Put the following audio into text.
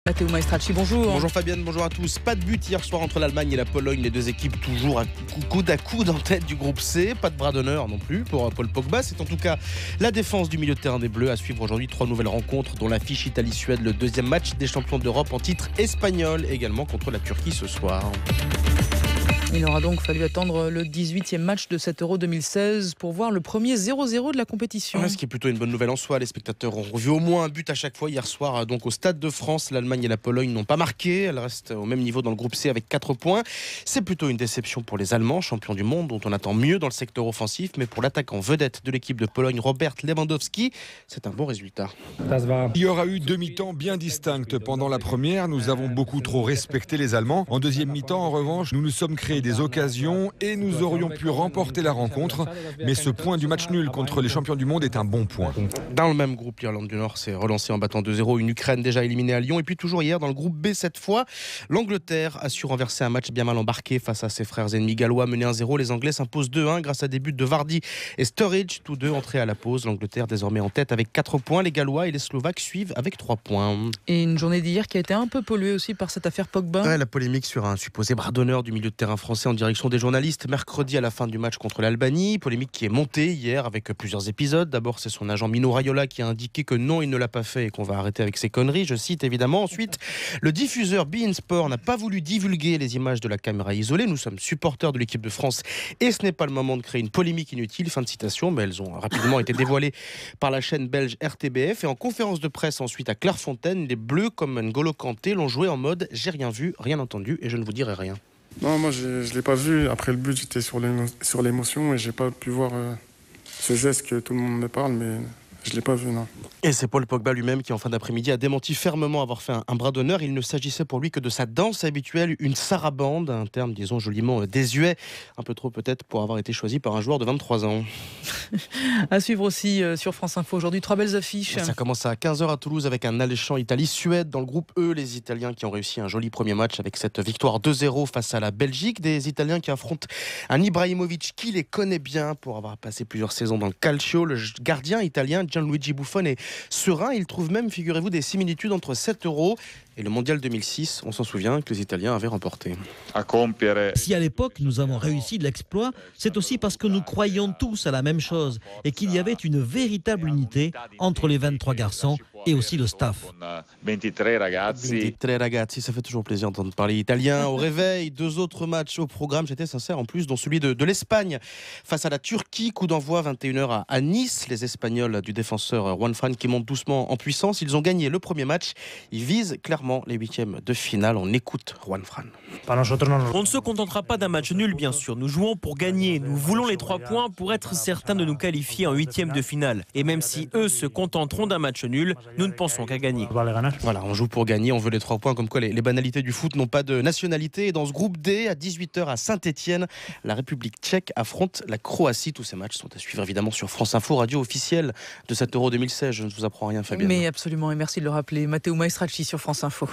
Matteo Maestracci, bonjour. Bonjour Fabienne, bonjour à tous. Pas de but hier soir entre l'Allemagne et la Pologne. Les deux équipes toujours coude à coude en tête du groupe C. Pas de bras d'honneur non plus pour Paul Pogba. C'est en tout cas la défense du milieu de terrain des Bleus. À suivre aujourd'hui 3 nouvelles rencontres, dont l'affiche Italie-Suède, le deuxième match des champions d'Europe en titre espagnol, également contre la Turquie ce soir. Il aura donc fallu attendre le 18e match de cet Euro 2016 pour voir le premier 0-0 de la compétition. Ce qui est plutôt une bonne nouvelle en soi. Les spectateurs ont vu au moins un but à chaque fois hier soir. Donc au Stade de France, l'Allemagne et la Pologne n'ont pas marqué. Elles restent au même niveau dans le groupe C avec 4 points. C'est plutôt une déception pour les Allemands, champions du monde, dont on attend mieux dans le secteur offensif. Mais pour l'attaquant vedette de l'équipe de Pologne, Robert Lewandowski, c'est un bon résultat. Il y aura eu deux mi-temps bien distinctes. Pendant la première, nous avons beaucoup trop respecté les Allemands. En deuxième mi-temps, en revanche, nous nous sommes créés des occasions et nous aurions pu remporter la rencontre. Mais ce point du match nul contre les champions du monde est un bon point. Dans le même groupe, l'Irlande du Nord s'est relancée en battant 2-0 une Ukraine déjà éliminée à Lyon. Et puis toujours hier, dans le groupe B cette fois, l'Angleterre a su renverser un match bien mal embarqué face à ses frères ennemis gallois menés 1-0. Les Anglais s'imposent 2-1 grâce à des buts de Vardy et Sturridge, tous deux entrés à la pause. L'Angleterre désormais en tête avec 4 points. Les Gallois et les Slovaques suivent avec 3 points. Et une journée d'hier qui a été un peu polluée aussi par cette affaire Pogba. La polémique sur un supposé bras d'honneur du milieu de terrain français en direction des journalistes mercredi à la fin du match contre l'Albanie. Polémique qui est montée hier avec plusieurs épisodes. D'abord, c'est son agent Mino Raiola qui a indiqué que non, il ne l'a pas fait et qu'on va arrêter avec ses conneries. Je cite évidemment. Ensuite, le diffuseur beIN Sport n'a pas voulu divulguer les images de la caméra isolée. Nous sommes supporters de l'équipe de France et ce n'est pas le moment de créer une polémique inutile. Fin de citation. Mais elles ont rapidement été dévoilées par la chaîne belge RTBF. Et en conférence de presse ensuite à Clairefontaine, les Bleus comme N'Golo Kanté l'ont joué en mode « j'ai rien vu, rien entendu et je ne vous dirai rien ». Non, moi je ne l'ai pas vu. Après le but, j'étais sur l'émotion et j'ai pas pu voir ce geste que tout le monde me parle, mais je ne l'ai pas vu, non. Et c'est Paul Pogba lui-même qui, en fin d'après-midi, a démenti fermement avoir fait un bras d'honneur. Il ne s'agissait pour lui que de sa danse habituelle, une sarabande, un terme, disons, joliment désuet. Un peu trop peut-être pour avoir été choisi par un joueur de 23 ans. À suivre aussi sur France Info aujourd'hui, 3 belles affiches. Ça commence à 15h à Toulouse avec un alléchant Italie-Suède. Dans le groupe E, les Italiens qui ont réussi un joli premier match avec cette victoire 2-0 face à la Belgique. Des Italiens qui affrontent un Ibrahimovic qui les connaît bien pour avoir passé plusieurs saisons dans le calcio. Le gardien italien Gianluigi Buffon est serein. Il trouve même, figurez-vous, des similitudes entre 7 euros et le mondial 2006. On s'en souvient que les Italiens avaient remporté. Si à l'époque nous avons réussi de l'exploit, c'est aussi parce que nous croyions tous à la même chose et qu'il y avait une véritable unité entre les 23 garçons et aussi le staff. 23 ragazzi, ça fait toujours plaisir d'entendre parler italien. Au réveil, 2 autres matchs au programme, j'étais sincère en plus, dont celui de l'Espagne face à la Turquie. Coup d'envoi 21h à Nice. Les Espagnols du défenseur Juanfran qui montent doucement en puissance. Ils ont gagné le premier match. Ils visent clairement les 8e de finale. On écoute Juanfran. On ne se contentera pas d'un match nul, bien sûr. Nous jouons pour gagner. Nous voulons les 3 points pour être certains de nous qualifier en 8e de finale. Et même si eux se contenteront d'un match nul, nous ne pensons qu'à gagner. Voilà, on joue pour gagner, on veut les 3 points. Comme quoi les banalités du foot n'ont pas de nationalité. Et dans ce groupe D, à 18h à Saint-Etienne, la République tchèque affronte la Croatie. Tous ces matchs sont à suivre évidemment sur France Info, radio officielle de cet Euro 2016. Je ne vous apprends rien, Fabienne. Mais absolument, et merci de le rappeler. Matteo Maestracci sur France Info.